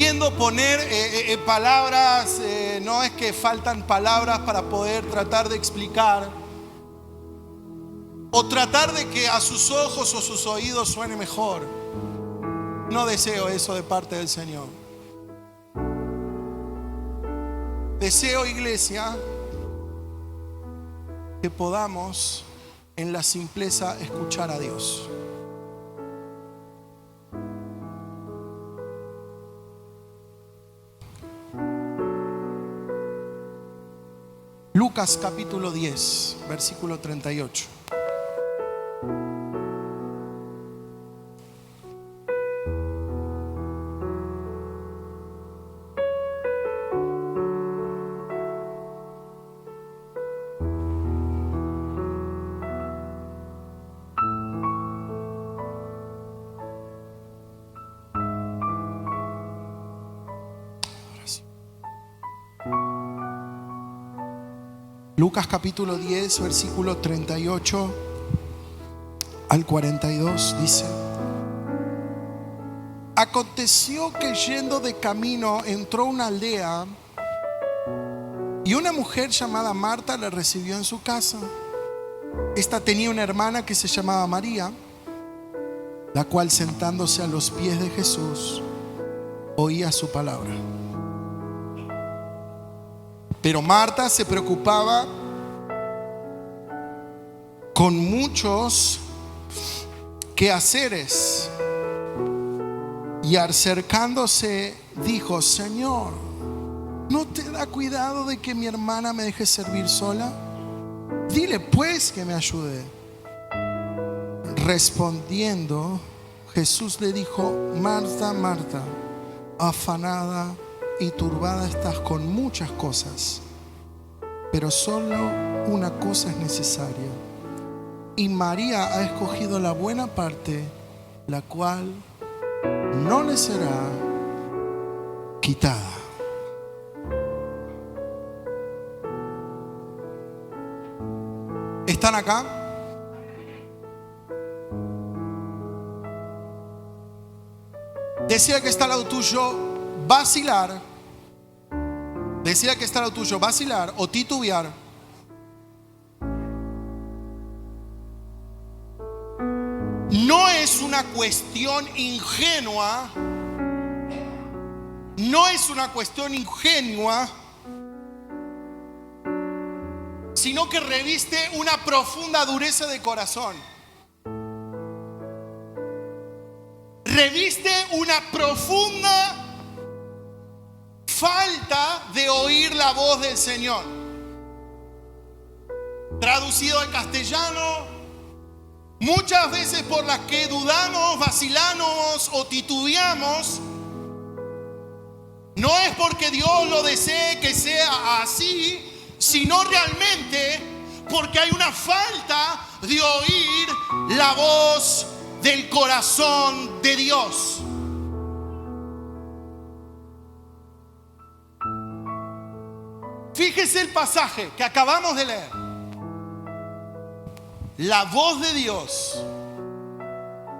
queriendo poner palabras, no es que faltan palabras para poder tratar de explicar o tratar de que a sus ojos o sus oídos suene mejor. No deseo eso de parte del Señor. Deseo, iglesia, que podamos en la simpleza escuchar a Dios. Lucas capítulo 10, versículo 38. Lucas capítulo 10, versículo 38 al 42 dice: aconteció que yendo de camino entró a una aldea y una mujer llamada Marta le recibió en su casa. Esta tenía una hermana que se llamaba María, la cual sentándose a los pies de Jesús oía su palabra. Pero Marta se preocupaba con muchos quehaceres y acercándose dijo: Señor, ¿no te da cuidado de que mi hermana me deje servir sola? Dile pues que me ayude. Respondiendo, Jesús le dijo: Marta, Marta, afanada y turbada estás con muchas cosas, pero solo una cosa es necesaria, y María ha escogido la buena parte, la cual no le será quitada. ¿Están acá? Decía que está al lado tuyo vacilar. Decía que está al lado tuyo vacilar o titubear. No es una cuestión ingenua. No es una cuestión ingenua, sino que reviste una profunda dureza de corazón. Reviste una profunda falta de oír la voz del Señor. Traducido al castellano, muchas veces por las que dudamos, vacilamos o titubeamos, no es porque Dios lo desee que sea así, sino realmente porque hay una falta de oír la voz del corazón de Dios. Fíjese el pasaje que acabamos de leer. La voz de Dios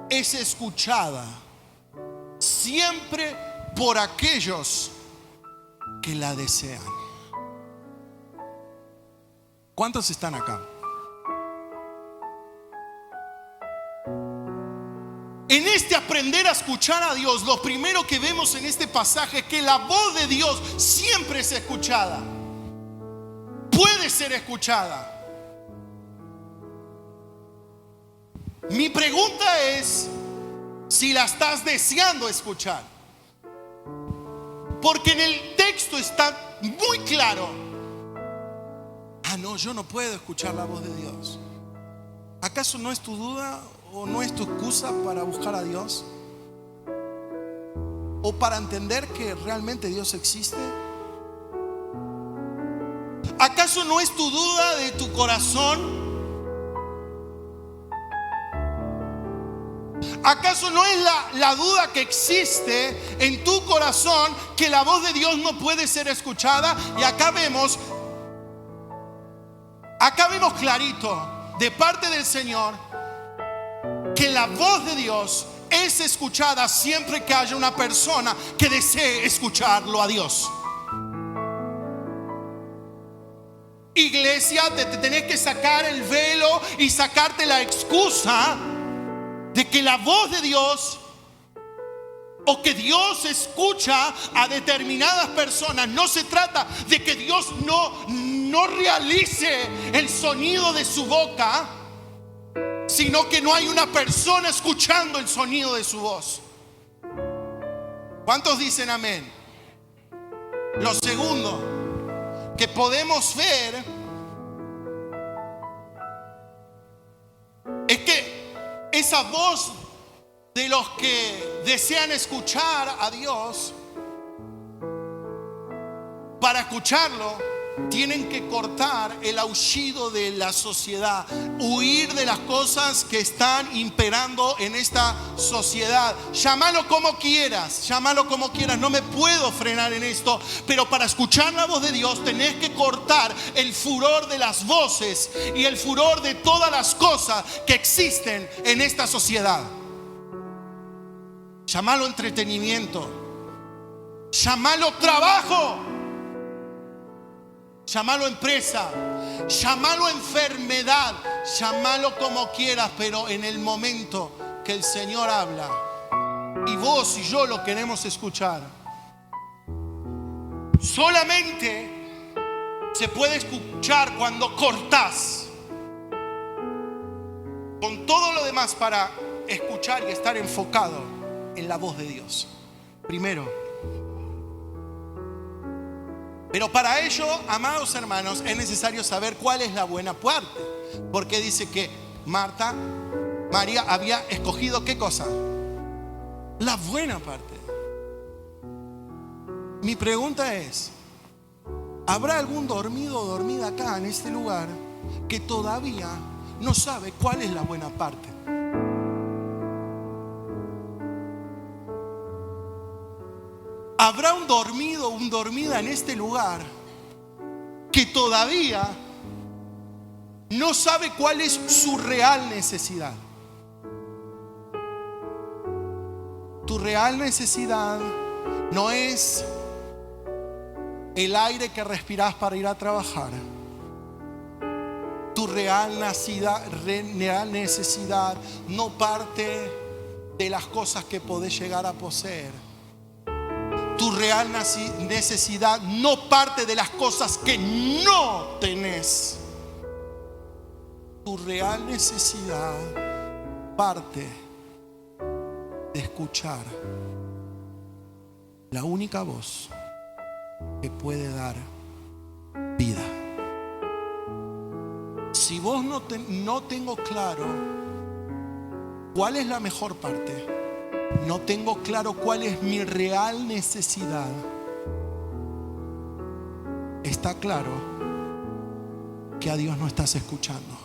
es escuchada siempre por aquellos que la desean. ¿Cuántos están acá? En este aprender a escuchar a Dios, lo primero que vemos en este pasaje es que la voz de Dios siempre es escuchada. Puede ser escuchada. Mi pregunta es si la estás deseando escuchar. Porque en el texto está muy claro: no, yo no puedo escuchar la voz de Dios. ¿Acaso no es tu duda o no es tu excusa para buscar a Dios? ¿O para entender que realmente Dios existe? ¿Acaso no es tu duda de tu corazón? ¿Acaso no es la duda que existe en tu corazón que la voz de Dios no puede ser escuchada? Y acá vemos clarito de parte del Señor que la voz de Dios es escuchada siempre que haya una persona que desee escucharlo a Dios. Iglesia, te tenés que sacar el velo y sacarte la excusa de que la voz de Dios o que Dios escucha a determinadas personas. No se trata de que Dios no realice el sonido de su boca, sino que no hay una persona escuchando el sonido de su voz. ¿Cuántos dicen amén? Lo segundo que podemos ver es que esa voz de los que desean escuchar a Dios, para escucharlo tienen que cortar el aullido de la sociedad, huir de las cosas que están imperando en esta sociedad. Llámalo como quieras, no me puedo frenar en esto, pero para escuchar la voz de Dios tenés que cortar el furor de las voces y el furor de todas las cosas que existen en esta sociedad. Llámalo entretenimiento, llámalo trabajo, llámalo empresa, llámalo enfermedad, llámalo como quieras, pero en el momento que el Señor habla y vos y yo lo queremos escuchar, solamente se puede escuchar cuando cortás con todo lo demás para escuchar y estar enfocado en la voz de Dios. Primero. Pero para ello, amados hermanos, es necesario saber cuál es la buena parte. Porque dice que María había escogido ¿qué cosa? La buena parte. Mi pregunta es, ¿habrá algún dormido o dormida acá en este lugar que todavía no sabe cuál es la buena parte? ¿Habrá un dormido o una dormida en este lugar que todavía no sabe cuál es su real necesidad? Tu real necesidad no es el aire que respirás para ir a trabajar. Tu real necesidad no parte de las cosas que podés llegar a poseer. Tu real necesidad no parte de las cosas que no tenés. Tu real necesidad parte de escuchar la única voz que puede dar vida. Si vos no tengo claro cuál es la mejor parte, no tengo claro cuál es mi real necesidad, está claro que a Dios no estás escuchando.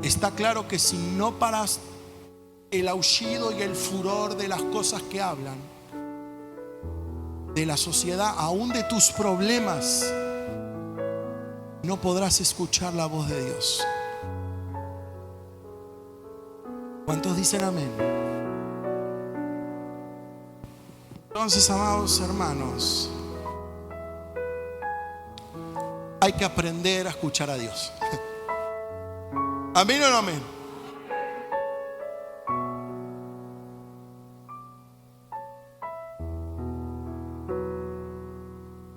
Está claro que si no paras el aullido y el furor de las cosas que hablan, de la sociedad, aún de tus problemas, no podrás escuchar la voz de Dios. ¿Cuántos dicen amén? Entonces, amados hermanos, hay que aprender a escuchar a Dios. ¿Amén o no amén?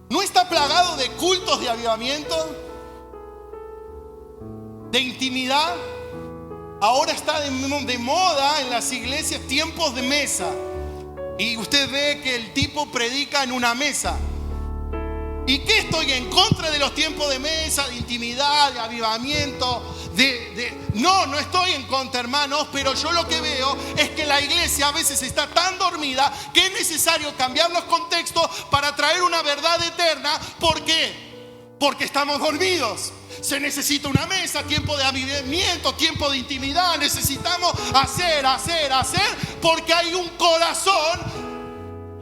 ¿No está plagado de cultos de avivamiento? ¿De intimidad? Ahora está de moda en las iglesias tiempos de mesa. Y usted ve que el tipo predica en una mesa. ¿Y qué estoy en contra de los tiempos de mesa, de intimidad, de avivamiento? No estoy en contra, hermanos, pero yo lo que veo es que la iglesia a veces está tan dormida que es necesario cambiar los contextos para traer una verdad eterna. ¿Por qué? Porque estamos dormidos. Se necesita una mesa, tiempo de avivamiento, tiempo de intimidad. Necesitamos hacer, porque hay un corazón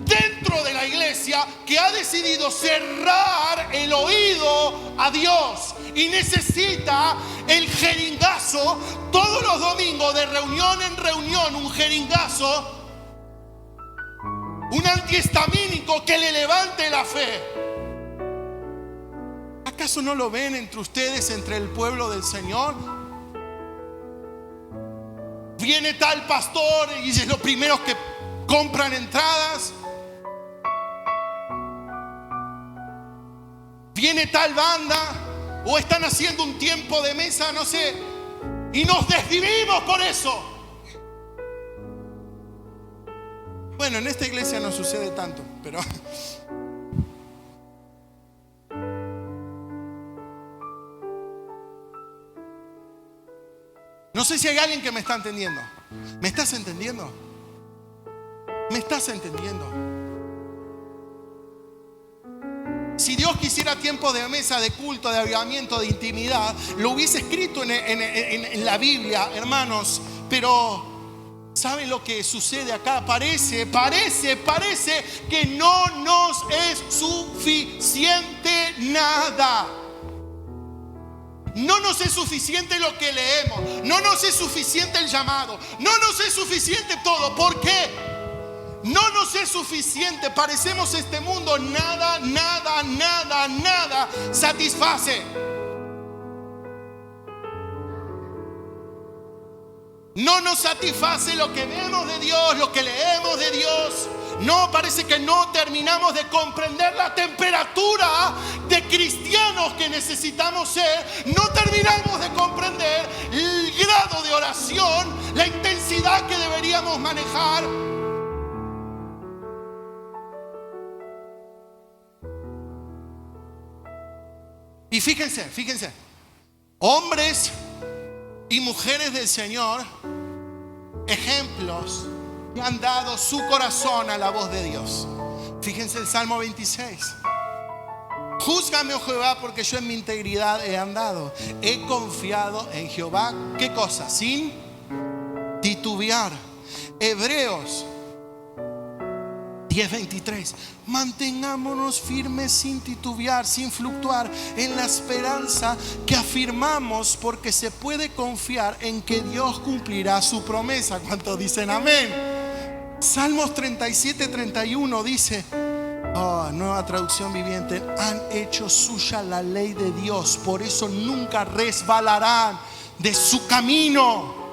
dentro de la iglesia que ha decidido cerrar el oído a Dios y necesita el jeringazo todos los domingos, de reunión en reunión, un jeringazo, un antihistamínico que le levante la fe. ¿Acaso no lo ven entre ustedes, entre el pueblo del Señor? Viene tal pastor y es los primeros que compran entradas. Viene tal banda o están haciendo un tiempo de mesa, no sé, y nos desvivimos por eso. Bueno, en esta iglesia no sucede tanto, pero no sé si hay alguien que me está entendiendo. ¿Me estás entendiendo? ¿Me estás entendiendo? Si Dios quisiera tiempo de mesa, de culto, de avivamiento, de intimidad, lo hubiese escrito en la Biblia, hermanos. Pero ¿saben lo que sucede acá? Parece que no nos es suficiente nada. No nos es suficiente lo que leemos. No nos es suficiente el llamado. No nos es suficiente todo. ¿Por qué? No nos es suficiente. Parecemos este mundo. Nada satisface. No nos satisface lo que vemos de Dios, lo que leemos de Dios. No, parece que no terminamos de comprender la temperatura de cristianos que necesitamos ser. No terminamos de comprender el grado de oración, la intensidad que deberíamos manejar. Y fíjense, hombres y mujeres del Señor, ejemplos que han dado su corazón a la voz de Dios. Fíjense el Salmo 26. Júzgame, oh Jehová, porque yo en mi integridad he andado. He confiado en Jehová. ¿Qué cosa? Sin titubear. Hebreos 10:23. Mantengámonos firmes sin titubear, sin fluctuar, en la esperanza que afirmamos, porque se puede confiar en que Dios cumplirá su promesa. ¿Cuántos dicen amén? Salmos 37:31 dice, nueva traducción viviente: han hecho suya la ley de Dios, por eso nunca resbalarán de su camino.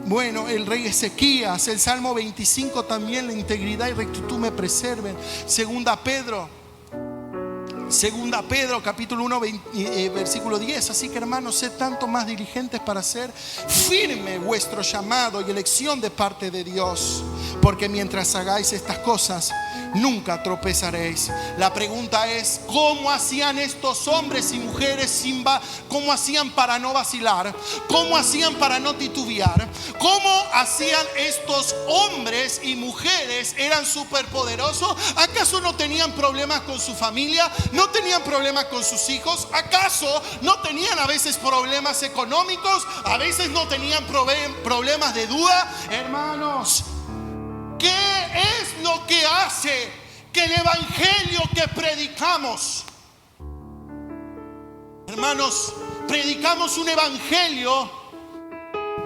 Bueno, el rey Ezequías, el Salmo 25 también: la integridad y rectitud me preserven. Segunda Pedro capítulo 1 versículo 10. Así que, hermanos, sed tanto más diligentes para hacer firme vuestro llamado y elección de parte de Dios, porque mientras hagáis estas cosas nunca tropezaréis. La pregunta es: ¿cómo hacían estos hombres y mujeres cómo hacían para no vacilar? ¿Cómo hacían para no titubear? ¿Cómo hacían estos hombres y mujeres? ¿Eran superpoderosos? ¿Acaso no tenían problemas con su familia? ¿No tenían problemas con sus hijos? ¿Acaso no tenían a veces problemas económicos? ¿A veces no tenían problemas de duda? Hermanos, ¿qué es lo que hace que el evangelio que predicamos? Hermanos, predicamos un evangelio.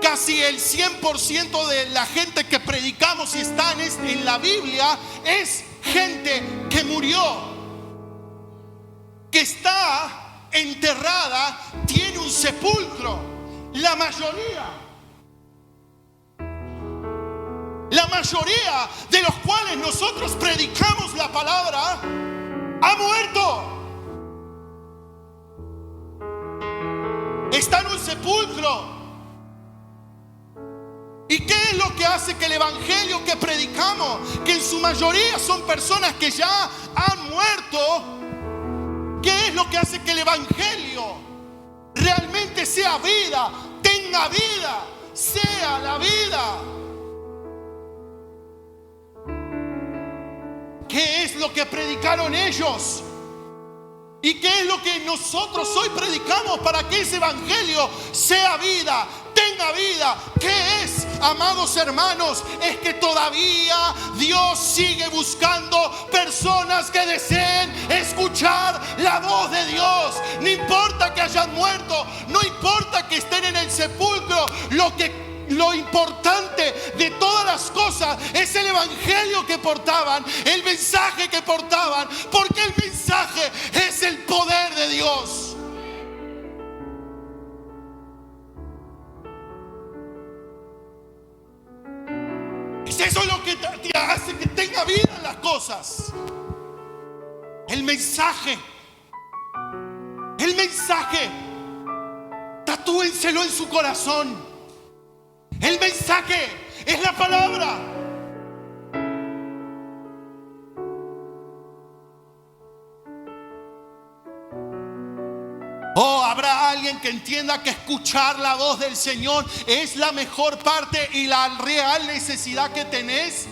Casi el 100% de la gente que predicamos y está en la Biblia es gente que murió, que está enterrada, tiene un sepulcro. La mayoría de los cuales nosotros predicamos la palabra ha muerto. Está en un sepulcro. ¿Y qué es lo que hace que el evangelio que predicamos, que en su mayoría son personas que ya han muerto, qué es lo que hace que el evangelio realmente sea vida, tenga vida, sea la vida? ¿Qué es lo que predicaron ellos? ¿Y qué es lo que nosotros hoy predicamos para que ese evangelio sea vida, tenga la vida. ¿Qué es, amados hermanos? Es que todavía Dios sigue buscando personas que deseen escuchar la voz de Dios. No importa que hayan muerto, no importa que estén en el sepulcro, lo importante de todas las cosas es el evangelio que portaban, el mensaje que portaban, porque el mensaje es el poder de Dios. Es eso lo que te hace que tenga vida en las cosas. El mensaje. El mensaje. Tatúenselo en su corazón. El mensaje es la palabra. Oh, habrá alguien que entienda que escuchar la voz del Señor es la mejor parte y la real necesidad que tenés.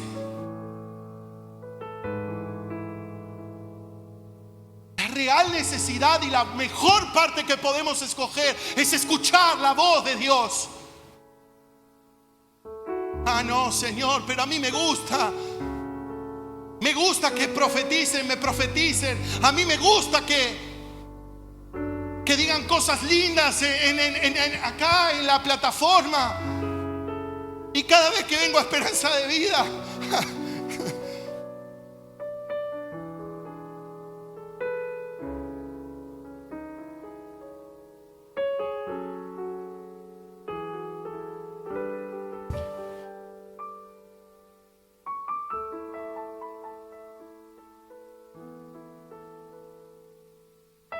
La real necesidad y la mejor parte que podemos escoger es escuchar la voz de Dios. Ah, no, Señor, pero a mí me gusta. Me gusta que profeticen, me profeticen. A mí me gusta que digan cosas lindas acá en la plataforma. Y cada vez que vengo a Esperanza de Vida,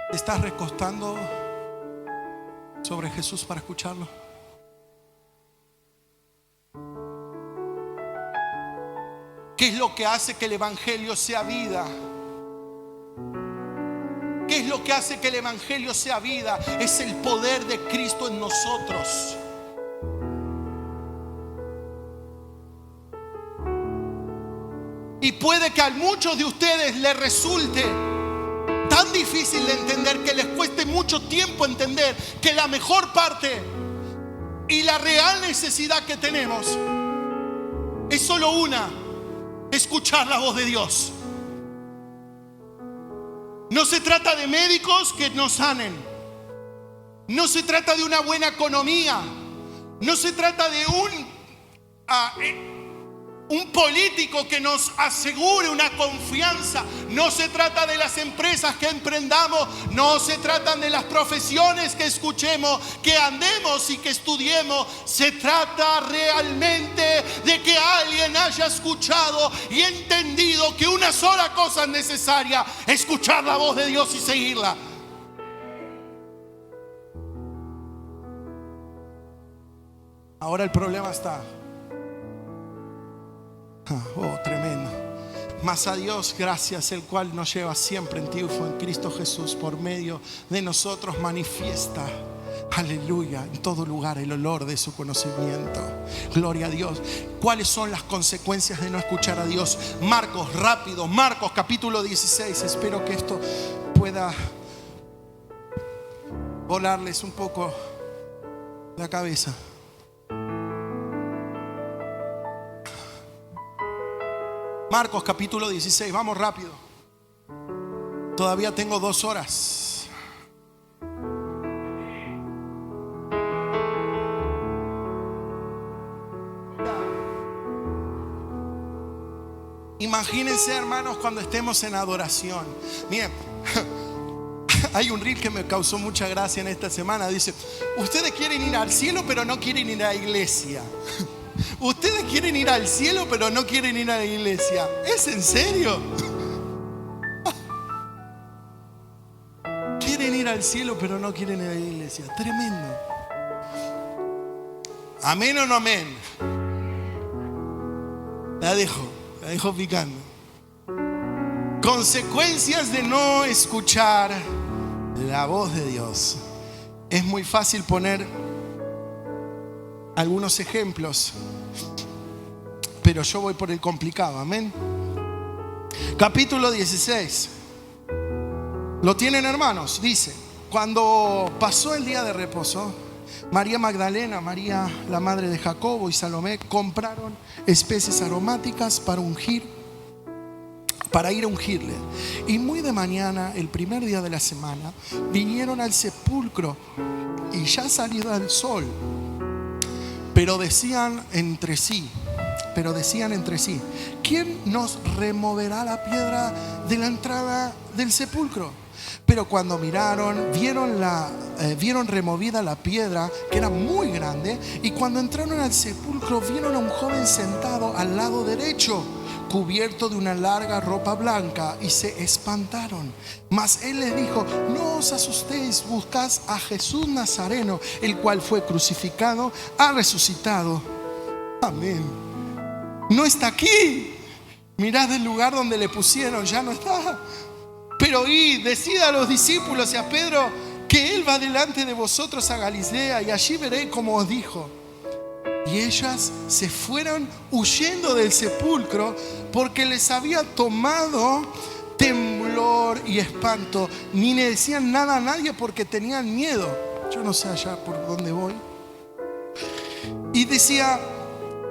¿te estás recostando sobre Jesús para escucharlo? ¿Qué es lo que hace que el evangelio sea vida? ¿Qué es lo que hace que el evangelio sea vida? Es el poder de Cristo en nosotros. Y puede que a muchos de ustedes les resulte tan difícil de entender, que les cueste mucho tiempo entender que la mejor parte y la real necesidad que tenemos es solo una: escuchar la voz de Dios. No se trata de médicos que nos sanen, no se trata de una buena economía, no se trata de un político que nos asegure una confianza. No se trata de las empresas que emprendamos. No se tratan de las profesiones que escuchemos, que andemos y que estudiemos. Se trata realmente de que alguien haya escuchado y entendido que una sola cosa es necesaria: escuchar la voz de Dios y seguirla. Ahora el problema está. Oh, tremendo. Mas a Dios gracias, el cual nos lleva siempre en triunfo en Cristo Jesús. Por medio de nosotros manifiesta, aleluya, en todo lugar el olor de su conocimiento. Gloria a Dios. ¿Cuáles son las consecuencias de no escuchar a Dios? Marcos, rápido, Marcos capítulo 16. Espero que esto pueda volarles un poco la cabeza. Marcos capítulo 16, vamos rápido. Todavía tengo 2 horas. Imagínense, hermanos, cuando estemos en adoración. Miren, hay un reel que me causó mucha gracia en esta semana. Dice: ustedes quieren ir al cielo pero no quieren ir a la iglesia. Ustedes quieren ir al cielo pero no quieren ir a la iglesia. ¿Es en serio? Quieren ir al cielo pero no quieren ir a la iglesia. Tremendo. ¿Amén o no amén? La dejo picando. Consecuencias de no escuchar la voz de Dios. Es muy fácil poner algunos ejemplos, pero yo voy por el complicado. Amén. Capítulo 16. ¿Lo tienen, hermanos? Dice: cuando pasó el día de reposo, María Magdalena, María la madre de Jacobo y Salomé compraron especies aromáticas para ir a ungirle. Y muy de mañana, el primer día de la semana, vinieron al sepulcro y ya salido el sol. Pero decían entre sí, ¿quién nos removerá la piedra de la entrada del sepulcro? Pero cuando miraron, vieron removida la piedra, que era muy grande. Y cuando entraron al sepulcro, vieron a un joven sentado al lado derecho, cubierto de una larga ropa blanca, y se espantaron. Mas él les dijo: no os asustéis, buscáis a Jesús Nazareno, el cual fue crucificado, ha resucitado. Amén. No está aquí. Mirad el lugar donde le pusieron, ya no está. Pero id, decid a los discípulos y a Pedro que él va delante de vosotros a Galilea, y allí veréis como os dijo. Y ellas se fueron huyendo del sepulcro, porque les había tomado temblor y espanto. Ni le decían nada a nadie porque tenían miedo. Yo no sé allá por dónde voy. Y decía: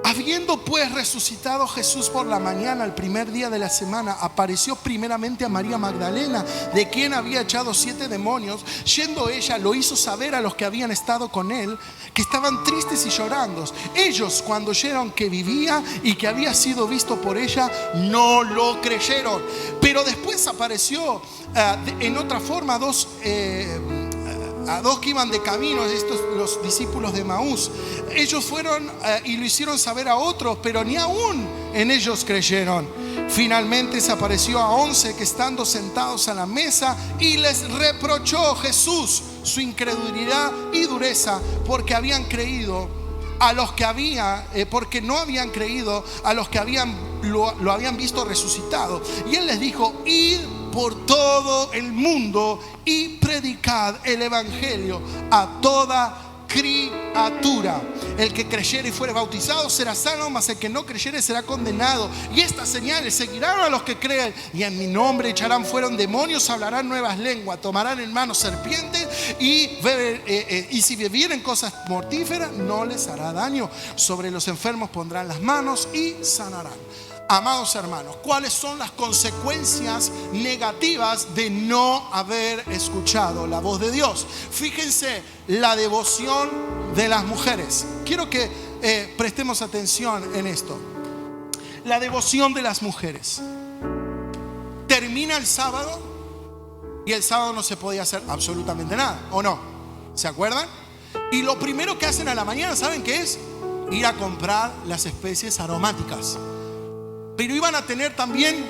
habiendo pues resucitado Jesús por la mañana, el primer día de la semana, apareció primeramente a María Magdalena, de quien había echado 7 demonios. Yendo ella, lo hizo saber a los que habían estado con él, que estaban tristes y llorando. Ellos, cuando oyeron que vivía y que había sido visto por ella, no lo creyeron. Pero después apareció en otra forma a dos que iban de camino, los discípulos de Maús. Ellos fueron y lo hicieron saber a otros, pero ni aún en ellos creyeron. Finalmente se apareció a 11 que estando sentados a la mesa, y les reprochó Jesús su incredulidad y dureza, porque no habían creído a los que lo habían visto resucitado. Y él les dijo: id por todo el mundo y predicad el evangelio a toda criatura. El que creyere y fuere bautizado será salvo, mas el que no creyere será condenado. Y estas señales seguirán a los que creen: y en mi nombre echarán fuera demonios, hablarán nuevas lenguas, tomarán en mano serpientes, y si bebieren cosas mortíferas no les hará daño. Sobre los enfermos pondrán las manos y sanarán. Amados hermanos, ¿cuáles son las consecuencias negativas de no haber escuchado la voz de Dios? Fíjense, la devoción de las mujeres. Quiero que prestemos atención en esto. La devoción de las mujeres. Termina el sábado y el sábado no se podía hacer absolutamente nada, ¿o no? ¿Se acuerdan? Y lo primero que hacen a la mañana, ¿saben qué es? Ir a comprar las especies aromáticas. Pero iban a tener también,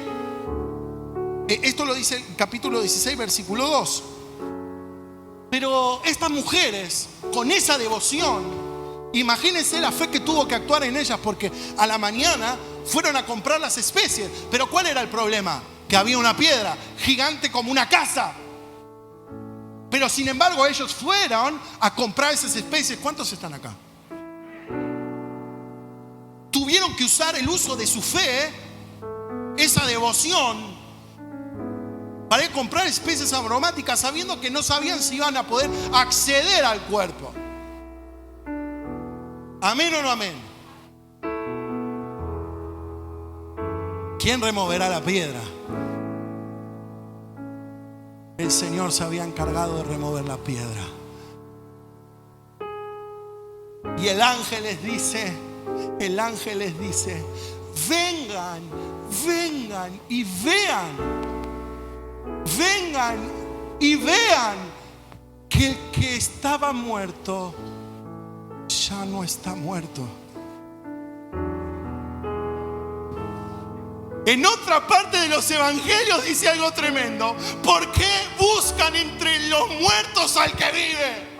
esto lo dice el capítulo 16, versículo 2. Pero estas mujeres, con esa devoción, imagínense la fe que tuvo que actuar en ellas, porque a la mañana fueron a comprar las especies. Pero ¿cuál era el problema? Que había una piedra gigante como una casa. Pero sin embargo ellos fueron a comprar esas especies. ¿Cuántos están acá? Tuvieron que usar el uso de su fe, esa devoción, para ir a comprar especies aromáticas, sabiendo que no sabían si iban a poder acceder al cuerpo. ¿Amén o no amén? ¿Quién removerá la piedra? El Señor se había encargado de remover la piedra. Y el ángel les dice: vengan y vean. Vengan y vean que el que estaba muerto ya no está muerto. En otra parte de los evangelios dice algo tremendo: ¿por qué buscan entre los muertos al que vive?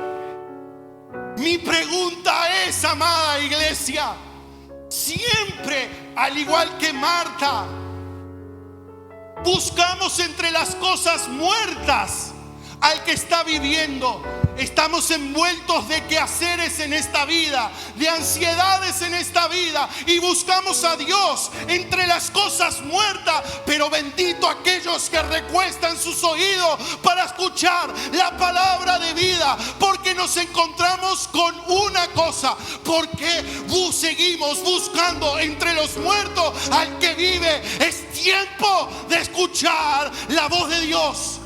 Mi pregunta es, amada iglesia, siempre, al igual que Marta, buscamos entre las cosas muertas al que está viviendo. Estamos envueltos de quehaceres en esta vida, de ansiedades en esta vida, y buscamos a Dios entre las cosas muertas. Pero bendito aquellos que recuestan sus oídos para escuchar la palabra de vida, porque nos encontramos con una cosa: porque seguimos buscando entre los muertos al que vive. Es tiempo de escuchar la voz de Dios.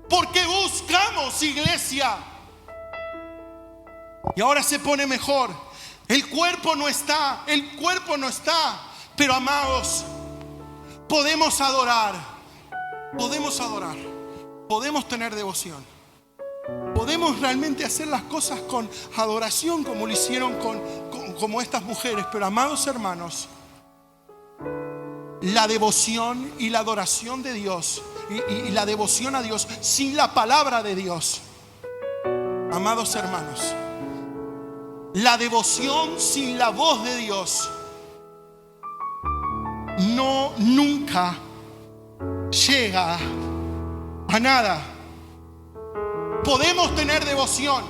Porque buscamos, iglesia. Y ahora se pone mejor. El cuerpo no está. Pero amados, podemos adorar. Podemos tener devoción. Podemos realmente hacer las cosas con adoración, como lo hicieron como estas mujeres. Pero amados hermanos, la devoción y la adoración de Dios, y la devoción a Dios sin la palabra de Dios, amados hermanos, la devoción sin la voz de Dios nunca llega a nada. Podemos tener devoción,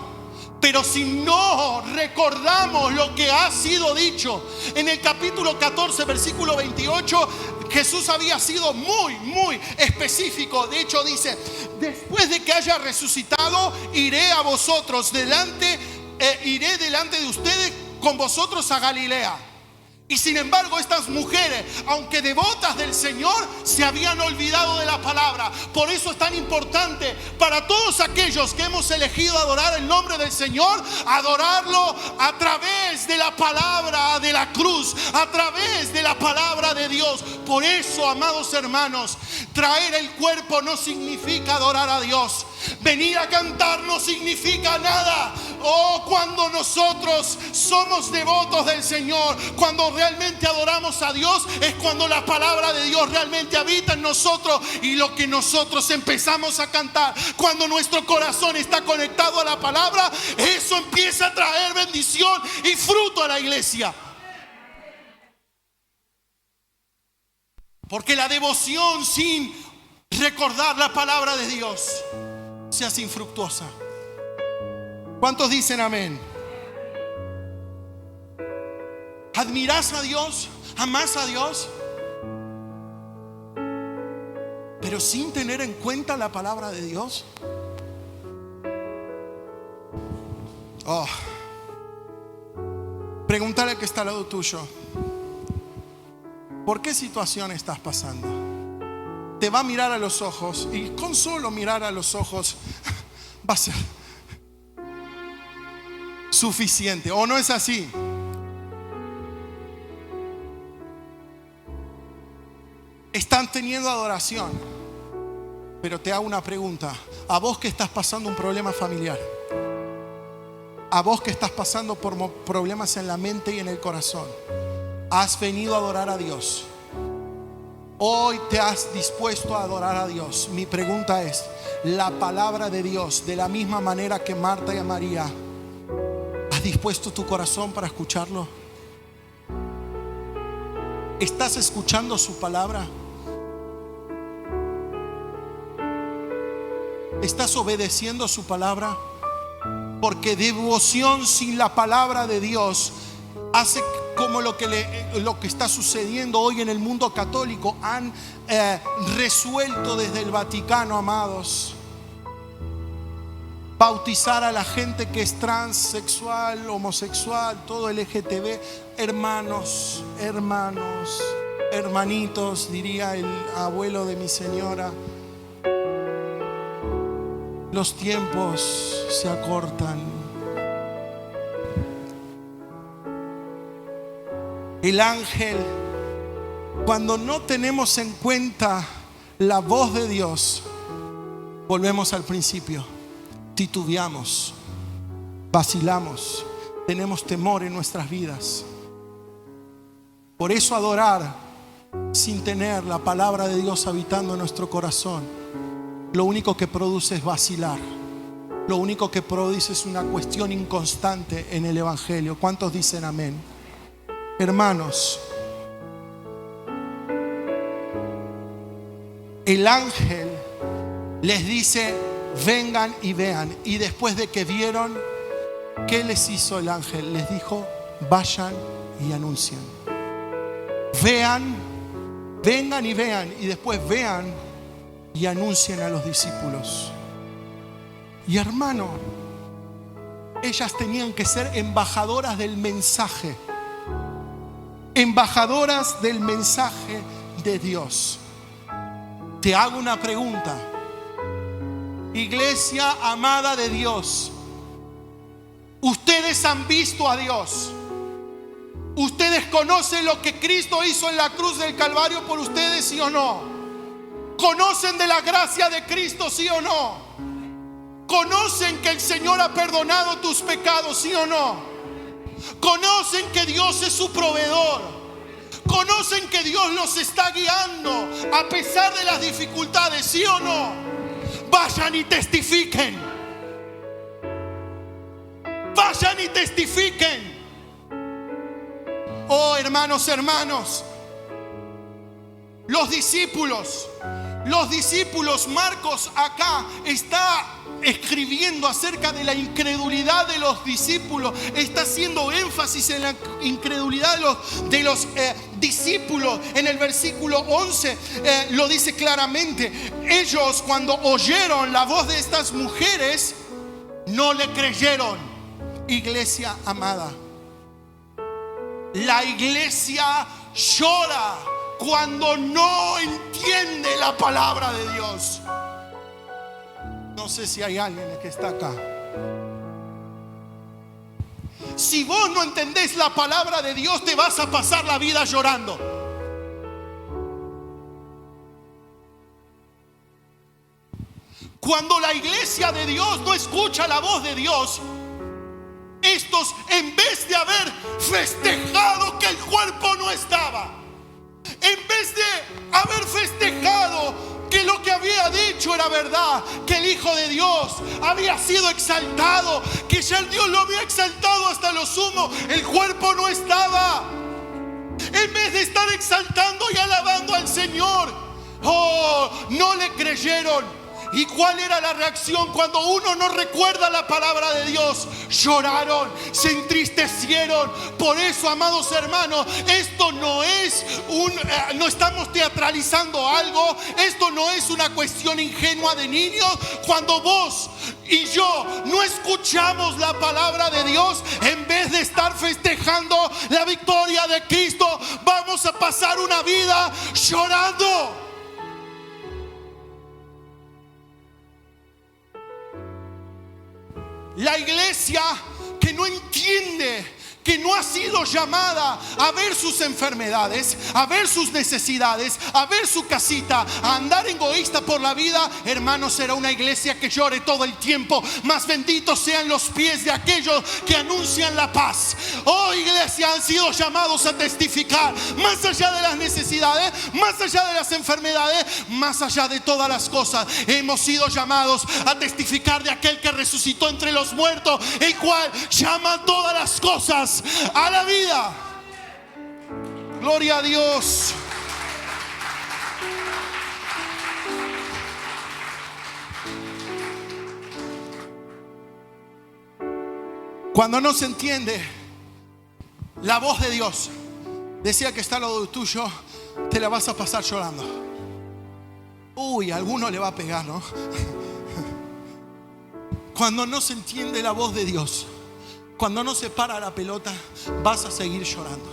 pero si no recordamos lo que ha sido dicho en el capítulo 14, versículo 28, Jesús había sido muy específico. De hecho dice: después de que haya resucitado, iré delante de ustedes con vosotros a Galilea. Y sin embargo, estas mujeres, aunque devotas del Señor, se habían olvidado de la palabra. Por eso es tan importante para todos aquellos que hemos elegido adorar el nombre del Señor, adorarlo a través de la palabra de la cruz, a través de la palabra de Dios. Por eso, amados hermanos, traer el cuerpo no significa adorar a Dios. Venir a cantar no significa nada. Cuando nosotros somos devotos del Señor, cuando realmente adoramos a Dios, es cuando la palabra de Dios realmente habita en nosotros. Y lo que nosotros empezamos a cantar, cuando nuestro corazón está conectado a la palabra, eso empieza a traer bendición y fruto a la iglesia. Porque la devoción sin recordar la palabra de Dios se hace infructuosa. ¿Cuántos dicen amén? ¿Admirás a Dios? ¿Amás a Dios? Pero sin tener en cuenta la palabra de Dios. Pregúntale al que está al lado tuyo: ¿por qué situación estás pasando? Te va a mirar a los ojos, y con solo mirar a los ojos va a ser suficiente. ¿O no es así? Están teniendo adoración. Pero te hago una pregunta: a vos que estás pasando un problema familiar, a vos que estás pasando por problemas en la mente y en el corazón, ¿has venido a adorar a Dios? Hoy te has dispuesto a adorar a Dios. Mi pregunta es: la palabra de Dios, de la misma manera que Marta y a María, ¿has dispuesto tu corazón para escucharlo? ¿Estás escuchando su palabra? ¿Estás obedeciendo su palabra? Porque devoción sin la palabra de Dios hace como lo que está sucediendo hoy en el mundo católico. Han resuelto desde el Vaticano, amados, bautizar a la gente que es transexual, homosexual, todo LGTB. Hermanos, hermanitos, diría el abuelo de mi señora, los tiempos se acortan. El ángel, cuando no tenemos en cuenta la voz de Dios, volvemos al principio. Titubeamos, vacilamos, tenemos temor en nuestras vidas. Por eso adorar sin tener la palabra de Dios habitando en nuestro corazón, lo único que produce es vacilar. Lo único que produce es una cuestión inconstante en el evangelio. ¿Cuántos dicen amén? Hermanos, el ángel les dice: vengan y vean. Y después de que vieron, ¿qué les hizo el ángel? Les dijo: vayan y anuncien. Vean, vengan y vean. Y después vean y anuncien a los discípulos. Y hermano, ellas tenían que ser embajadoras del mensaje. Embajadoras del mensaje de Dios. Te hago una pregunta. Iglesia amada de Dios, ustedes han visto a Dios. Ustedes conocen lo que Cristo hizo en la cruz del Calvario por ustedes, ¿sí o no? ¿Conocen de la gracia de Cristo, sí o no? ¿Conocen que el Señor ha perdonado tus pecados, sí o no? ¿Conocen que Dios es su proveedor? ¿Conocen que Dios los está guiando a pesar de las dificultades, sí o no? Vayan y testifiquen. Vayan y testifiquen. Oh, hermanos, los discípulos, Marcos acá está escribiendo acerca de la incredulidad de los discípulos. Está haciendo énfasis en la incredulidad de los discípulos. En el versículo 11 lo dice claramente. Ellos, cuando oyeron la voz de estas mujeres, no le creyeron. Iglesia amada, la iglesia llora cuando no entiende la palabra de Dios. No sé si hay alguien que está acá. Si vos no entendés la palabra de Dios, te vas a pasar la vida llorando. Cuando la iglesia de Dios no escucha la voz de Dios, estos, en vez de haber festejado que el cuerpo no estaba, en vez de haber festejado que lo que había dicho era verdad, que el Hijo de Dios había sido exaltado, que ya el Dios lo había exaltado hasta lo sumo, el cuerpo no estaba. En vez de estar exaltando y alabando al Señor, oh, no le creyeron. ¿Y cuál era la reacción cuando uno no recuerda la palabra de Dios? Lloraron, se entristecieron. Por eso, amados hermanos, esto no es no estamos teatralizando algo. Esto no es una cuestión ingenua de niños. Cuando vos y yo no escuchamos la palabra de Dios, en vez de estar festejando la victoria de Cristo, vamos a pasar una vida llorando. La iglesia que no entiende, que no ha sido llamada a ver sus enfermedades, a ver sus necesidades, a ver su casita, a andar egoísta por la vida, hermanos, será una iglesia que llore todo el tiempo. Más benditos sean los pies de aquellos que anuncian la paz. Oh, iglesia, han sido llamados a testificar, más allá de las necesidades, más allá de las enfermedades, más allá de todas las cosas. Hemos sido llamados a testificar de aquel que resucitó entre los muertos, el cual llama todas las cosas a la vida. Gloria a Dios. Cuando no se entiende la voz de Dios, decía que está al lado tuyo, te la vas a pasar llorando. Uy, a alguno le va a pegar, ¿no? Cuando no se entiende la voz de Dios, cuando no se para la pelota, vas a seguir llorando,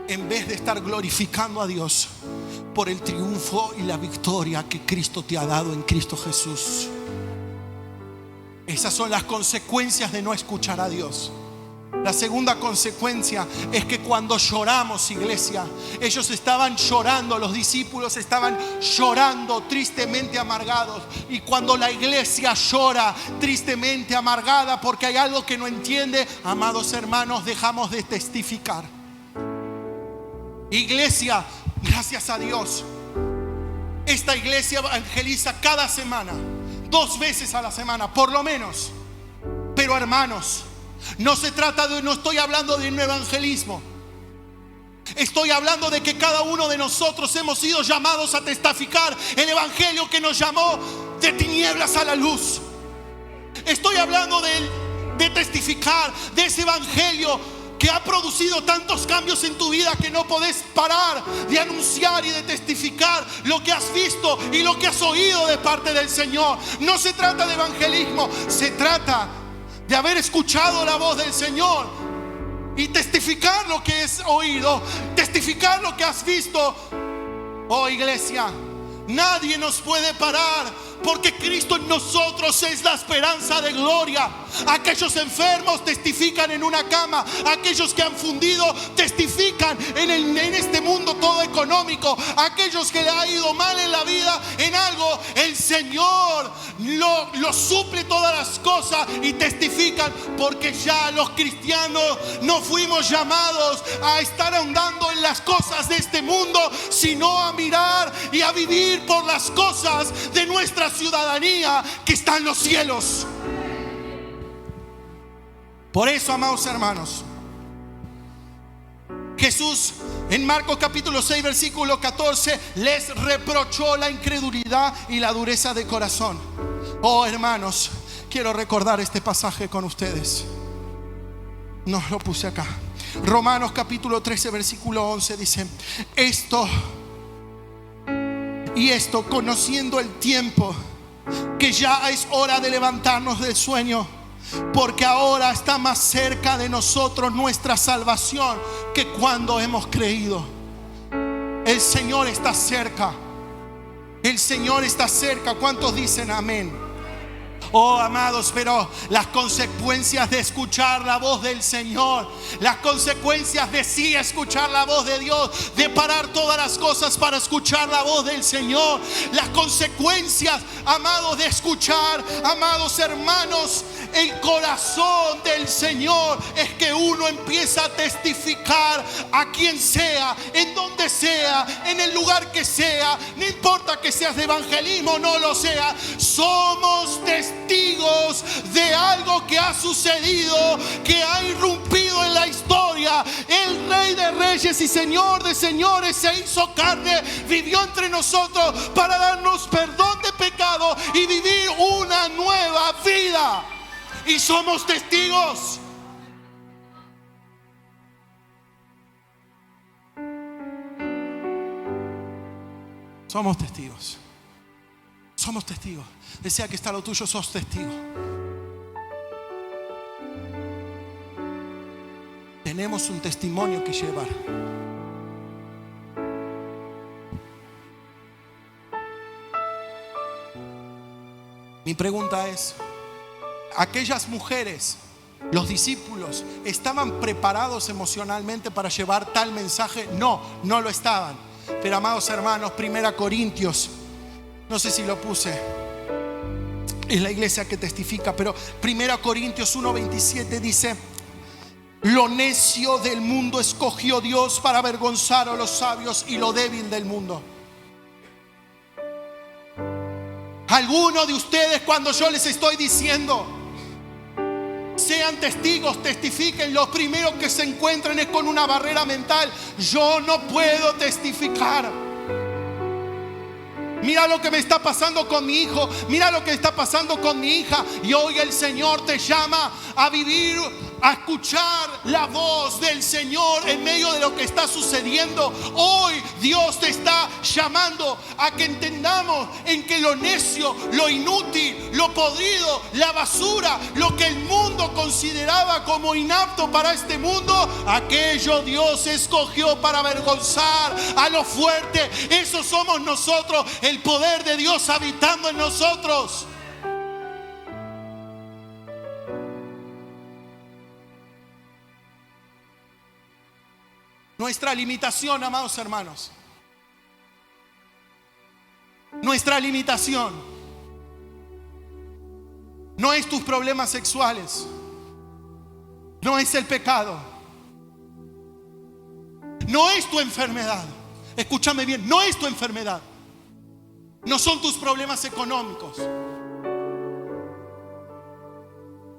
en vez de estar glorificando a Dios por el triunfo y la victoria que Cristo te ha dado en Cristo Jesús. Esas son las consecuencias de no escuchar a Dios. La segunda consecuencia es que cuando lloramos, iglesia, ellos estaban llorando, los discípulos estaban llorando, tristemente amargados. Y cuando la iglesia llora tristemente amargada porque hay algo que no entiende, amados hermanos, dejamos de testificar. Iglesia, gracias a Dios, esta iglesia evangeliza cada semana, 2 veces a la semana, por lo menos. Pero hermanos, no se trata de, no estoy hablando de un evangelismo. Estoy hablando de que cada uno de nosotros hemos sido llamados a testificar el evangelio que nos llamó de tinieblas a la luz. Estoy hablando de testificar de ese evangelio que ha producido tantos cambios en tu vida que no podés parar de anunciar y de testificar lo que has visto y lo que has oído de parte del Señor. No se trata de evangelismo, se trata de haber escuchado la voz del Señor y testificar lo que has oído, testificar lo que has visto. Oh, iglesia, nadie nos puede parar, porque Cristo en nosotros es la esperanza de gloria. Aquellos enfermos testifican en una cama. Aquellos que han fundido testifican en este mundo todo económico. Aquellos que le ha ido mal en la vida, en algo, el Señor lo suple todas las cosas y testifican, porque ya los cristianos no fuimos llamados a estar ahondando en las cosas de este mundo, sino a mirar y a vivir por las cosas de nuestra ciudadanía que está en los cielos. Por eso, amados hermanos, Jesús en Marcos capítulo 6 versículo 14 les reprochó la incredulidad y la dureza de corazón. Oh, hermanos, quiero recordar este pasaje con ustedes. No lo puse acá. Romanos capítulo 13 versículo 11 dice: esto, conociendo el tiempo, que ya es hora de levantarnos del sueño, porque ahora está más cerca de nosotros nuestra salvación que cuando hemos creído. El Señor está cerca. El Señor está cerca. ¿Cuántos dicen amén? Oh, amados, pero las consecuencias de escuchar la voz del Señor, las consecuencias de sí escuchar la voz de Dios, de parar todas las cosas para escuchar la voz del Señor, las consecuencias, amados, de escuchar, amados hermanos, el corazón del Señor, es que uno empieza a testificar a quien sea, en donde sea, en el lugar que sea. No importa que seas de evangelismo o no lo sea, somos testigos de algo que ha sucedido, que ha irrumpido en la historia. El Rey de Reyes y Señor de Señores se hizo carne, vivió entre nosotros para darnos perdón de pecado y vivir una nueva vida. Y somos testigos. Somos testigos. Somos testigos. Desea que está lo tuyo, sos testigo. Tenemos un testimonio que llevar. Mi pregunta es: aquellas mujeres, los discípulos, ¿estaban preparados emocionalmente para llevar tal mensaje? No, no lo estaban. Pero, amados hermanos, 1 Corintios, no sé si lo puse, es la iglesia que testifica, pero 1 Corintios 1:27 dice: lo necio del mundo escogió Dios para avergonzar a los sabios, y lo débil del mundo. Algunos de ustedes, cuando yo les estoy diciendo sean testigos, testifiquen, los primeros que se encuentran es con una barrera mental: yo no puedo testificar. Mira lo que me está pasando con mi hijo, mira lo que está pasando con mi hija. Y hoy el Señor te llama a vivir, a escuchar la voz del Señor en medio de lo que está sucediendo. Hoy Dios te está llamando a que entendamos en que lo necio, lo inútil, lo podrido, la basura, lo que el mundo consideraba como inapto para este mundo, aquello Dios escogió para avergonzar a lo fuerte. Eso somos nosotros, el poder de Dios habitando en nosotros. Nuestra limitación, amados hermanos, nuestra limitación no es tus problemas sexuales, no es el pecado, no es tu enfermedad. Escúchame bien, no es tu enfermedad, no son tus problemas económicos.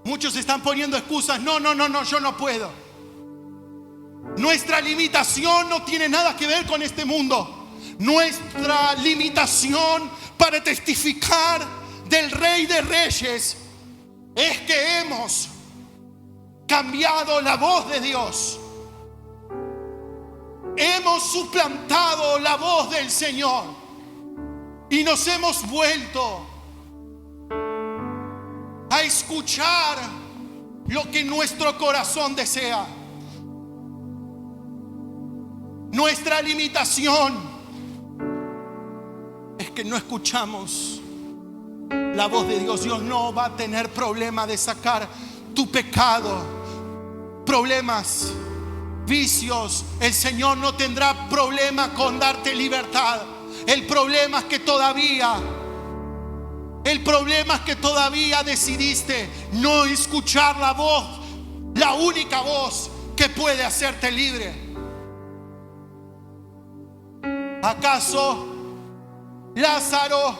Muchos están poniendo excusas: no, yo no puedo. Nuestra limitación no tiene nada que ver con este mundo. Nuestra limitación para testificar del Rey de Reyes es que hemos cambiado la voz de Dios. Hemos suplantado la voz del Señor y nos hemos vuelto a escuchar lo que nuestro corazón desea. Nuestra limitación es que no escuchamos la voz de Dios. Dios no va a tener problema de sacar tu pecado, problemas, vicios. El Señor no tendrá problema con darte libertad. El problema es que todavía decidiste no escuchar la voz, la única voz que puede hacerte libre. ¿Acaso Lázaro,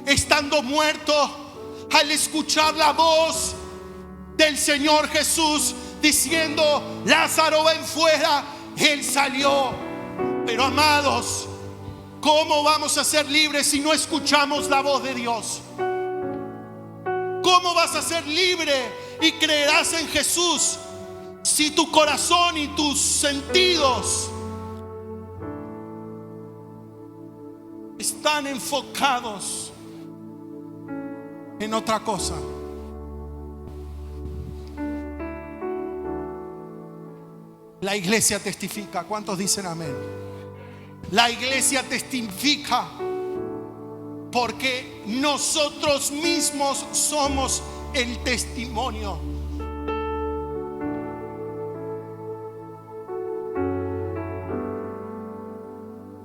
estando muerto, al escuchar la voz del Señor Jesús diciendo: Lázaro, ven fuera, él salió? Pero amados, ¿cómo vamos a ser libres si no escuchamos la voz de Dios? ¿Cómo vas a ser libre y creerás en Jesús si tu corazón y tus sentidos están enfocados en otra cosa? La iglesia testifica. ¿Cuántos dicen amén? La iglesia testifica porque nosotros mismos somos el testimonio.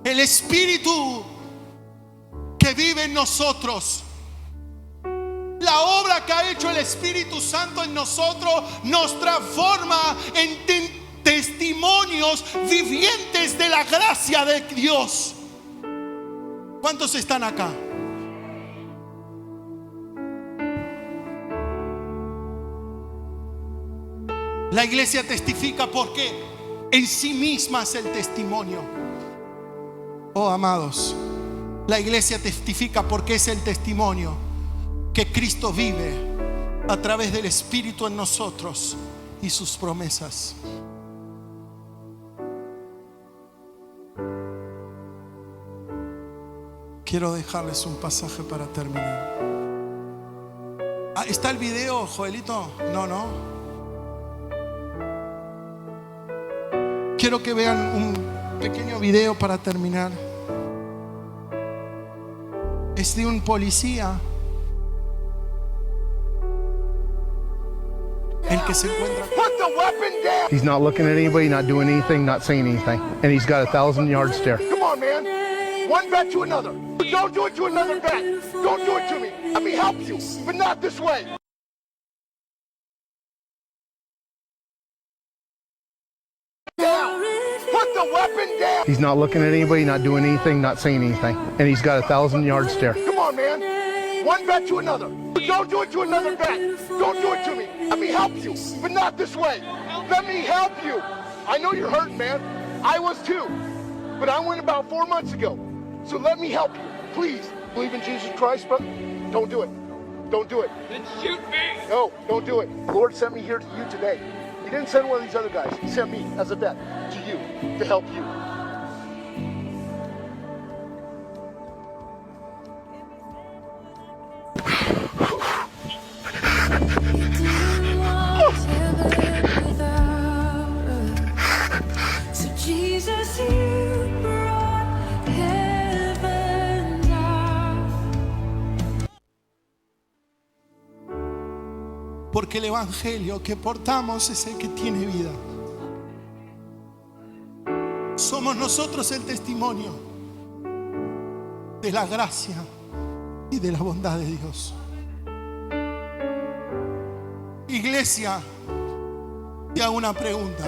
El Espíritu que vive en nosotros, la obra que ha hecho el Espíritu Santo en nosotros, nos transforma en testimonios vivientes de la gracia de Dios. ¿Cuántos están acá? La iglesia testifica porque en sí misma es el testimonio. Oh, amados, la iglesia testifica porque es el testimonio que Cristo vive a través del Espíritu en nosotros y sus promesas. Quiero dejarles un pasaje para terminar. ¿Está el video, Joelito? No. Quiero que vean un pequeño video para terminar. Es de un policía, el que se encuentra. He's not looking at anybody, not doing anything, not saying anything. And he's got a 1,000-yard stare. Come on, man. One bet to another. Don't do it to another bet. Don't do it to me. Let me help you, but not this way. Down. Put the weapon down. He's not looking at anybody, not doing anything, not saying anything. And he's got a 1,000-yard stare. Come on, man. One bet to another. Don't do it to another bet. Don't do it to me. Let me help you, but not this way. Let me help you. I know you're hurting, man. I was too. But I went about 4 months ago. So let me help you. Please. Believe in Jesus Christ, brother. Don't do it. Don't do it. Then shoot me. No, don't do it. The Lord sent me here to you today. He didn't send one of these other guys. He sent me as a vet to you to help you. Porque el evangelio que portamos es el que tiene vida. Somos nosotros el testimonio de la gracia y de la bondad de Dios. Iglesia, te hago una pregunta.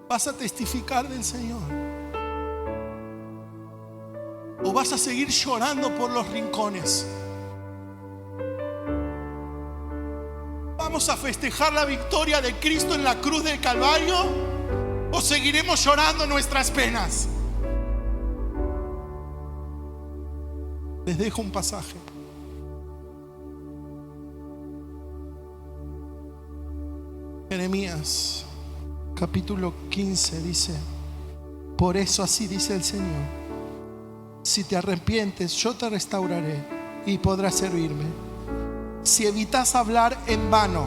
¿Vas a testificar del Señor? ¿O vas a seguir llorando por los rincones? ¿Vamos a festejar la victoria de Cristo en la cruz del Calvario o seguiremos llorando nuestras penas? Les dejo un pasaje. Jeremías capítulo 15 dice: por eso así dice el Señor, si te arrepientes, yo te restauraré y podrás servirme. Si evitas hablar en vano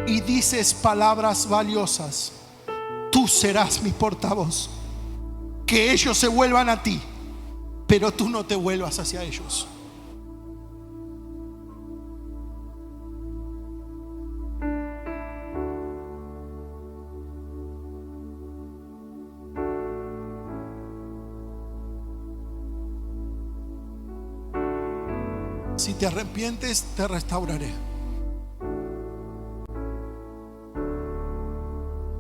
y dices palabras valiosas, tú serás mi portavoz. Que ellos se vuelvan a ti, pero tú no te vuelvas hacia ellos. Si te arrepientes, te restauraré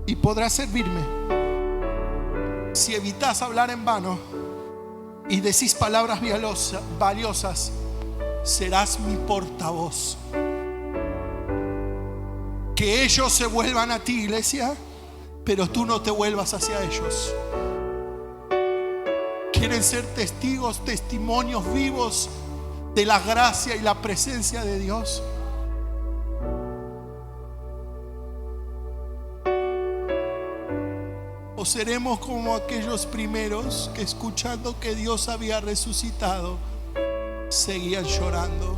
y podrás servirme. Si evitas hablar en vano y decís palabras valiosas, serás mi portavoz. Que ellos se vuelvan a ti, iglesia, pero tú no te vuelvas hacia ellos. Quieren ser testigos, testimonios vivos de la gracia y la presencia de Dios. O seremos como aquellos primeros que, escuchando que Dios había resucitado, seguían llorando.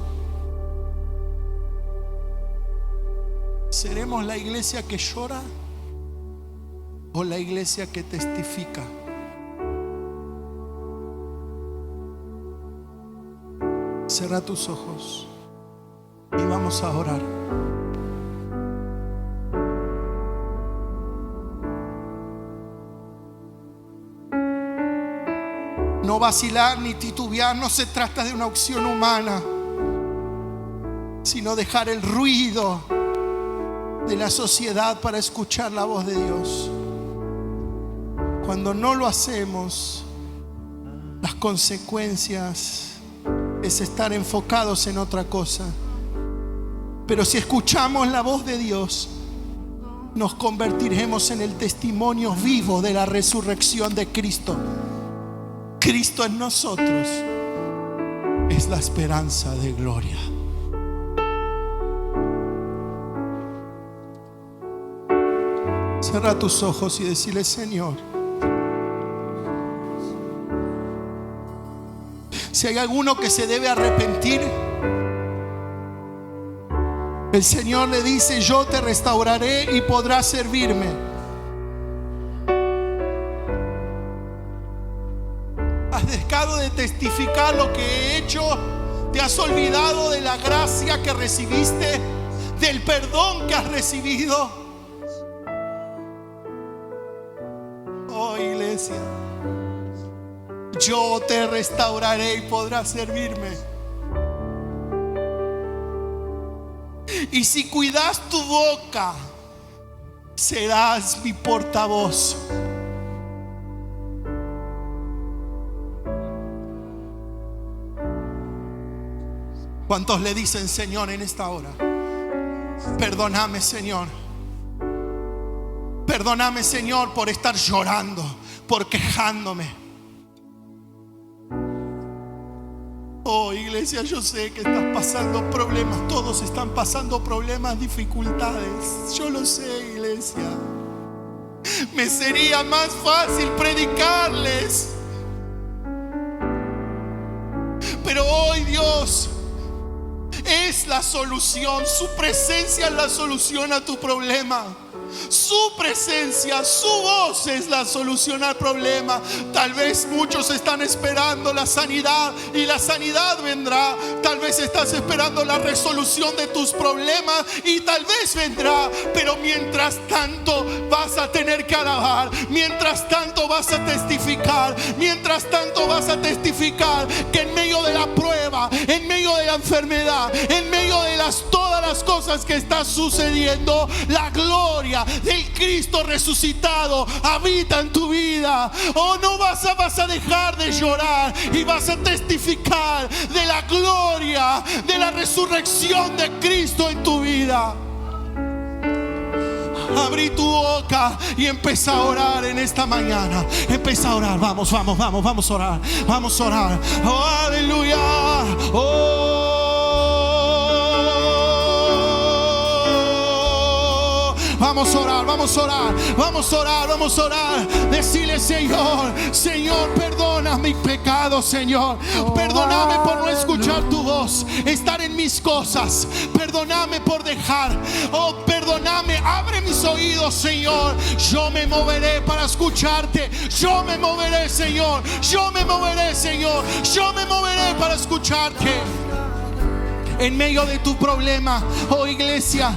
¿Seremos la iglesia que llora o la iglesia que testifica? Cierra tus ojos y vamos a orar. No vacilar ni titubear, no se trata de una opción humana, sino dejar el ruido de la sociedad para escuchar la voz de Dios. Cuando no lo hacemos, las consecuencias es estar enfocados en otra cosa. Pero si escuchamos la voz de Dios, nos convertiremos en el testimonio vivo de la resurrección de Cristo. Cristo en nosotros es la esperanza de gloria. Cierra tus ojos y decirle: Señor, si hay alguno que se debe arrepentir, el Señor le dice: yo te restauraré y podrás servirme. Has dejado de testificar lo que he hecho. Te has olvidado de la gracia que recibiste, del perdón que has recibido. Oh, iglesia, yo te restauraré y podrás servirme. Y si cuidas tu boca, serás mi portavoz. ¿Cuántos le dicen: Señor, en esta hora, perdóname, Señor? Perdóname, Señor, por estar llorando, por quejándome. Oh, iglesia, yo sé que estás pasando problemas. Todos están pasando problemas, dificultades. Yo lo sé, iglesia. Me sería más fácil predicarles, pero hoy Dios es la solución. Su presencia es la solución a tu problema. Su presencia, su voz es la solución al problema. Tal vez muchos están esperando la sanidad y la sanidad vendrá. Tal vez estás esperando la resolución de tus problemas y tal vez vendrá. Pero mientras tanto vas a tener que alabar. Mientras tanto vas a testificar. Mientras tanto vas a testificar que en medio de la prueba, en medio de la enfermedad, en medio de todas las cosas que están sucediendo, la gloria del Cristo resucitado habita en tu vida. Oh, no vas a dejar de llorar y vas a testificar de la gloria de la resurrección de Cristo en tu vida. Abrí tu boca y empieza a orar en esta mañana. Empieza a orar. Vamos a orar. Vamos a orar. Oh, aleluya. Vamos a orar. Decirle: Señor, perdona mis pecados, Señor. Perdóname por no escuchar tu voz, estar en mis cosas. Perdóname por dejar. Perdóname, abre mis oídos, Señor. Yo me moveré para escucharte. Yo me moveré, Señor. Yo me moveré para escucharte. En medio de tu problema, oh iglesia,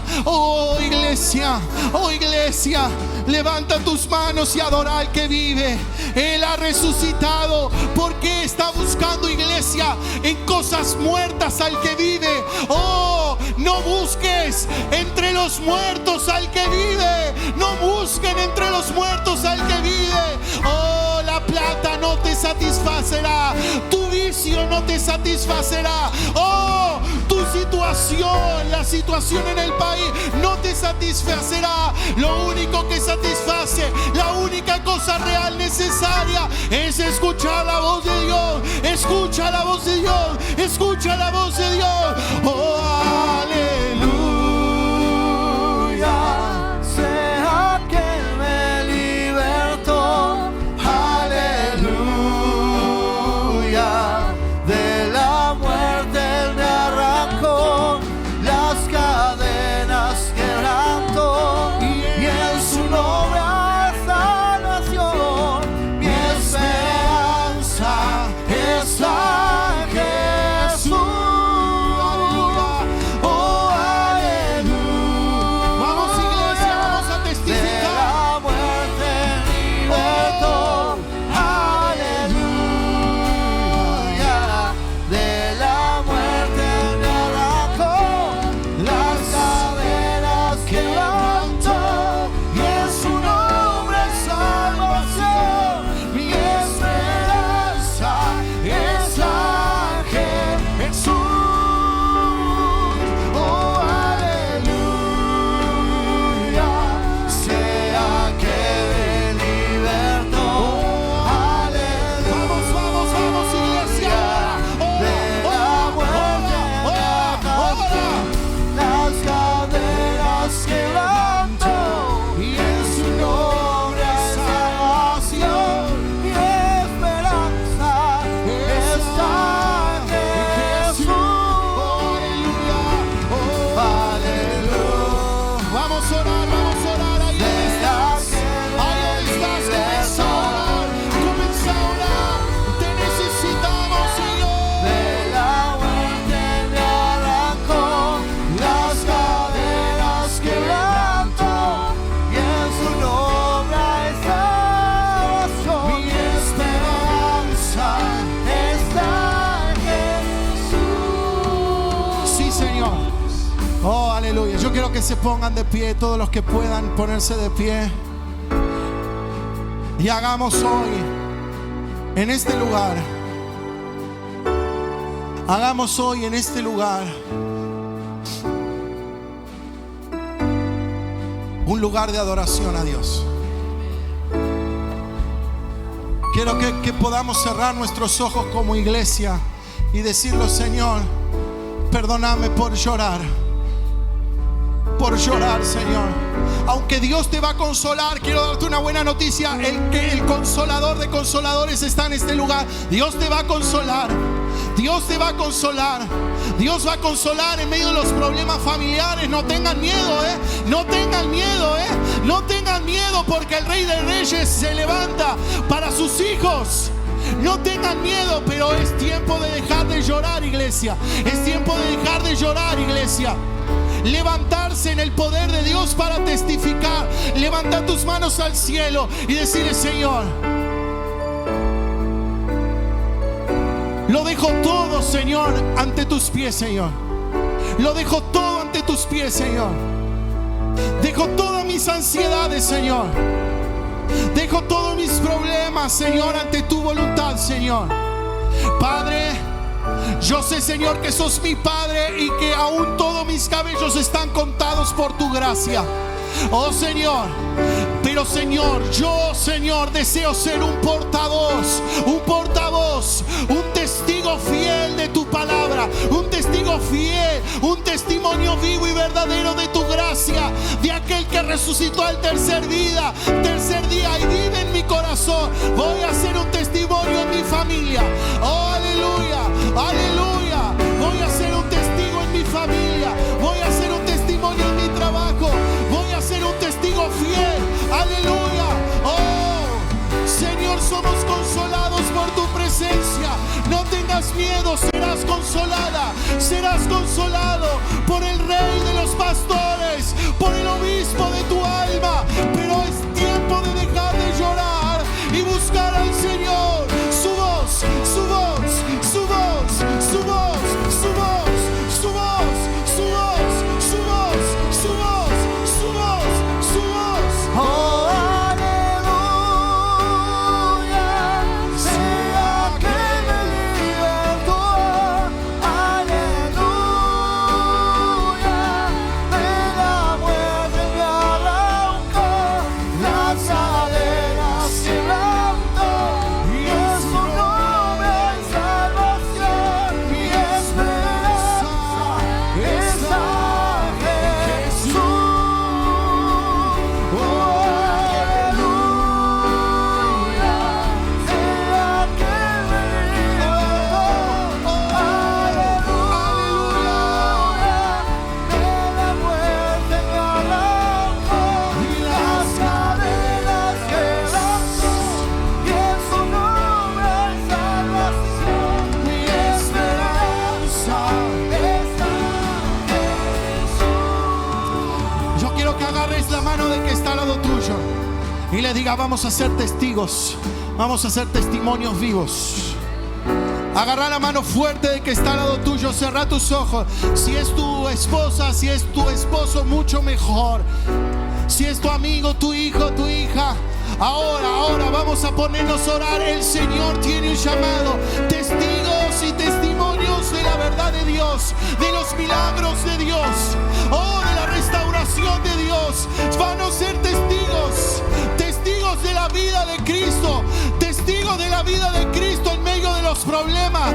levanta tus manos y adora al que vive. Él ha resucitado. ¿Por qué está buscando, iglesia, en cosas muertas al que vive? Oh, no busques entre los muertos al que vive. No busquen entre los muertos al que vive. Oh, la plata no te satisfacerá. Tu vicio no te satisfacerá. Oh, tu situación, la situación en el país no te satisfacerá. Lo único que satisface, la única cosa real necesaria es escuchar la voz de Dios. Escucha la voz de Dios. Escucha la voz de Dios. Oh, aleluya. Sea que me libertó. Aleluya. De la muerte Él me arrancó, las cadenas quebrantó, y en su nombre hay salvación. Mi esperanza está en Jesús. Oh, aleluya. Vamos, iglesia, vamos a testificar. De la muerte libertó. Aleluya. De la muerte me arrancó, las cadenas quebrantó, y en su nombre salvación. Mi esperanza está en Jesús. Oh, aleluya. Sea que me libertó. Aleluya. Vamos, iglesia. De la muerte me arrancó, las cadenas quebrantó, y en su nombre hay salvación. Mi esperanza está en Jesús. Aleluya. Vamos a orar, ahí estás. Ahí estás, comienza a orar. Te necesitamos, Señor. De la muerte me arrancó, las cadenas quebrantó, y en su nombre hay salvación. Mi esperanza está en Jesús. Sí, Señor. Oh, aleluya. Yo quiero que se pongan de pie, todos los que puedan ponerse de pie. Y hagamos hoy, en este lugar, un lugar de adoración a Dios. Quiero que podamos cerrar nuestros ojos como iglesia y decirlo: Señor, perdóname por llorar, Señor. Aunque Dios te va a consolar, quiero darte una buena noticia. El consolador de consoladores está en este lugar. Dios te va a consolar. Dios te va a consolar. Dios va a consolar en medio de los problemas familiares. No tengan miedo, no tengan miedo, no tengan miedo, porque el Rey de Reyes se levanta para sus hijos. No tengan miedo, pero es tiempo de dejar de llorar, iglesia. Es tiempo de dejar de llorar, iglesia. Levantarse en el poder de Dios para testificar. Levanta tus manos al cielo y decirle: Señor, lo dejo todo, Señor, ante tus pies, Señor. Lo dejo todo ante tus pies, Señor. Dejo todas mis ansiedades, Señor. Dejo todos mis problemas, Señor, ante tu voluntad, Señor. Padre, yo sé, Señor, que sos mi Padre y que aún todos mis cabellos nuestros están contados por tu gracia. Oh Señor, pero Señor, yo Señor deseo ser un portavoz, un testigo fiel de tu palabra, un testigo fiel, un testimonio vivo y verdadero de tu gracia, de aquel que resucitó al tercer día y vive en mi corazón. Voy a ser un testimonio en mi familia. Oh, aleluya, aleluya. Voy a ser un testigo en mi familia. Voy a ser un testimonio en mi trabajo. Voy a ser un testigo fiel. Aleluya. Oh, Señor, somos consolados por tu presencia. No tengas miedo, serás consolada. Serás consolado por el Rey de los pastores, por el obispo de tu alma. Pero es tiempo de dejar de llorar y buscar al Señor. Su voz, su voz, su voz, su voz, su voz, su voz, su voz, su voz, su voz, su voz, su voz. Oh, aleluya, sea que me libertó. Aleluya, de la muerte me arrancó, las cadenas quebrantó, y en su nombre hay salvación, mi esperanza está en Jesús. Oh, aleluya, sea que me libertó. Aleluya, de la muerte me arrancó, las cadenas quebrantó, y en su nombre hay salvación, mi esperanza está en Jesús. Yo quiero que agarres la mano del que está al lado tuyo y le diga: vamos a ser testigos, vamos a ser testimonios vivos. Agarra la mano fuerte del que está al lado tuyo, cerra tus ojos. Si es tu esposa, si es tu esposo, mucho mejor. Si es tu amigo, tu hijo, tu hija, ahora vamos a ponernos a orar. El Señor tiene un llamado, testigos y testimonios de la verdad de Dios, de los milagros de Dios, oh, de la restauración de Dios. Van a ser testigos, testigos de la vida de Cristo, testigos de la vida de Cristo en medio de los problemas,